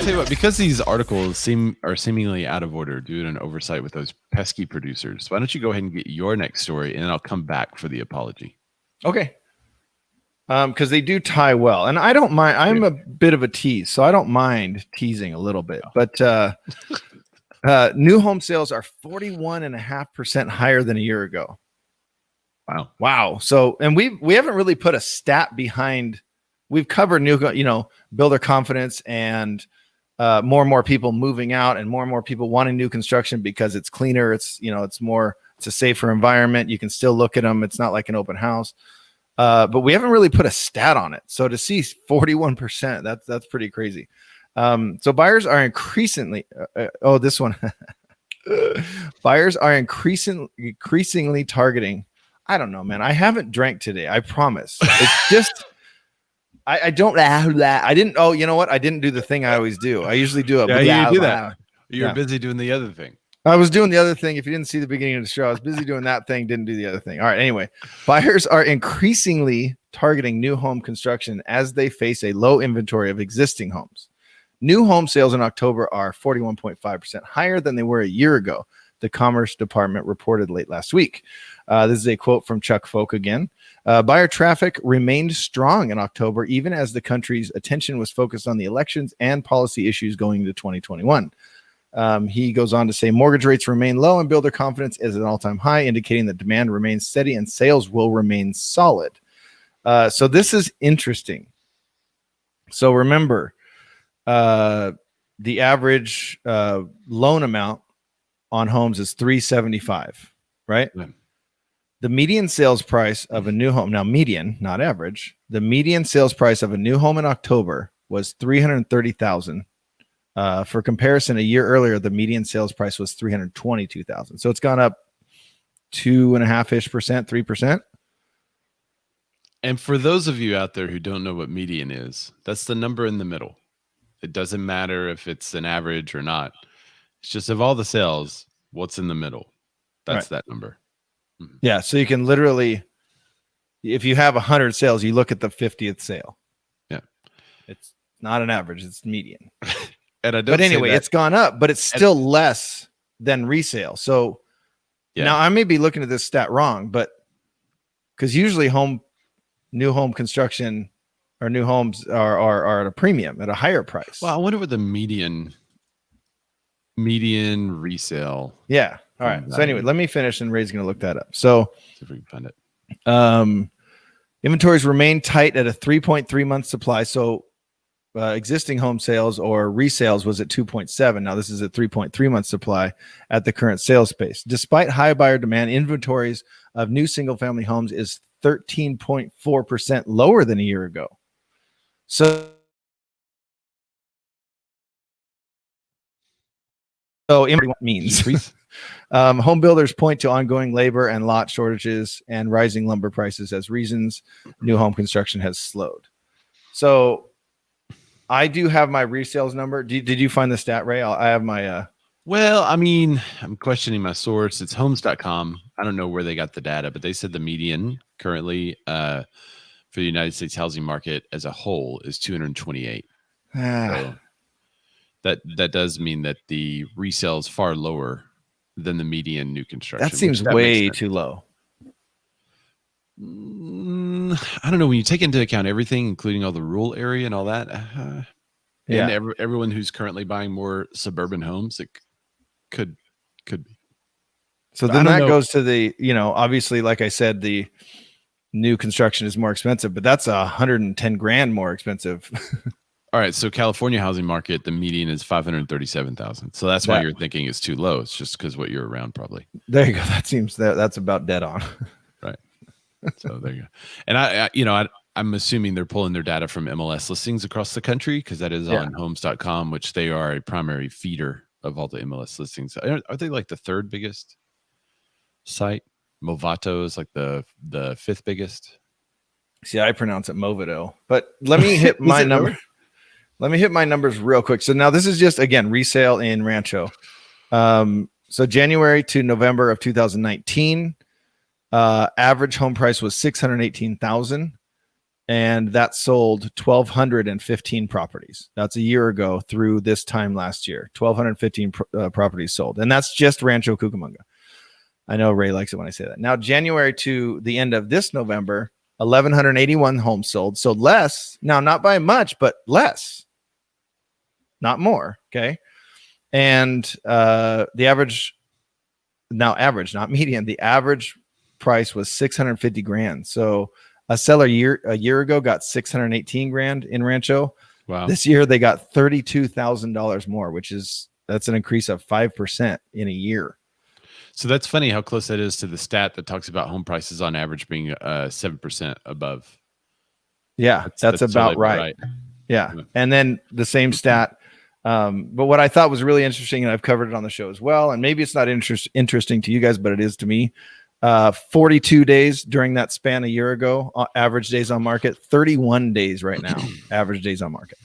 tell you what, because these articles are seemingly out of order due to an oversight with those pesky producers, why don't you go ahead and get your next story, and then I'll come back for the apology. Okay. Because they do tie well, and I don't mind. I'm a bit of a tease, so I don't mind teasing a little bit. But new home sales are 41.5% higher than a year ago. Wow. So, and we haven't really put a stat behind. We've covered builder confidence and more and more people moving out and more people wanting new construction because it's cleaner. It's a safer environment. You can still look at them. It's not like an open house. But we haven't really put a stat on it. So to see 41%, that's pretty crazy. So buyers are increasingly, this one, buyers are increasingly targeting. I don't know, man. I haven't drank today. I promise. It's just, I don't, I didn't. Oh, you know what? I didn't do the thing I always do. I usually do a. Yeah, you do that. You're busy doing the other thing. I was doing the other thing. If you didn't see the beginning of the show, I was busy doing that thing, didn't do the other thing. All right. Anyway, buyers are increasingly targeting new home construction as they face a low inventory of existing homes. New home sales in October are 41.5% higher than they were a year ago, the Commerce Department reported late last week. This is a quote from Chuck Folk again. Buyer traffic remained strong in October, even as the country's attention was focused on the elections and policy issues going into 2021. He goes on to say mortgage rates remain low and builder confidence is at an all-time high, indicating that demand remains steady and sales will remain solid. So this is interesting. So remember, the average loan amount on homes is $375, right? Yeah. The median sales price of a new home, now median, not average, the median sales price of a new home in October was $330,000. For comparison, a year earlier, the median sales price was $322,000. So it's gone up 2.5%, 3%. And for those of you out there who don't know what median is, that's the number in the middle. It doesn't matter if it's an average or not. It's just of all the sales, what's in the middle? That's right. That number. Mm-hmm. Yeah. So you can literally, if you have 100 sales, you look at the 50th sale. Yeah. It's not an average, it's median. But anyway, it's gone up, but it's still less than resale. So now I may be looking at this stat wrong, but because usually new home construction or new homes are at a premium, at a higher price. Well, I wonder what the median resale. Yeah. All right. So anyway, let me finish and Ray's going to look that up. So see if we can find it. Inventories remain tight at a 3.3 month supply. So existing home sales or resales was at 2.7. Now this is a 3.3 month supply at the current sales pace. Despite high buyer demand, inventories of new single family homes is 13.4% lower than a year ago. So means home builders point to ongoing labor and lot shortages and rising lumber prices as reasons new home construction has slowed. So I do have my resales number. Did you find the stat, Ray? I have my. Well, I mean, I'm questioning my source. It's homes.com. I don't know where they got the data, but they said the median currently for the United States housing market as a whole is 228. So that does mean that the resale is far lower than the median new construction. That seems way too low. I don't know. When you take into account everything, including all the rural area and all that, and everyone who's currently buying more suburban homes, it could be. So then that goes to the, obviously, like I said, the new construction is more expensive, but that's $110,000 more expensive. All right. So California housing market, the median is 537,000. So that's why you're thinking it's too low. It's just because what you're around, probably. There you go. That seems that's about dead on. Right. So there you go. And I'm assuming they're pulling their data from MLS listings across the country because that is on homes.com, which they are a primary feeder of all the MLS listings. Are they like the third biggest site? Movato is like the fifth biggest. See, I pronounce it Movado, but let me hit my number. Really? Let me hit my numbers real quick. So now this is just, again, resale in Rancho. So January to November of 2019, average home price was $618,000. and that sold 1,215 properties. That's a year ago through this time last year. 1,215 properties sold, and that's just Rancho Cucamonga. I know Ray likes it when I say that. Now, January to the end of this November, 1,181 homes sold. So less, now not by much, but less, not more. Okay. And the average, not median, the average price was 650 grand. So a seller a year ago got 618 grand in Rancho. Wow. This year they got $32,000 more, that's an increase of 5% in a year. So that's funny how close that is to the stat that talks about home prices on average being 7% above. Yeah, that's about totally right. Yeah. And then the same stat. But what I thought was really interesting, and I've covered it on the show as well, and maybe it's not interesting to you guys, but it is to me. 42 days during that span a year ago, average days on market, 31 days right now, average days on market.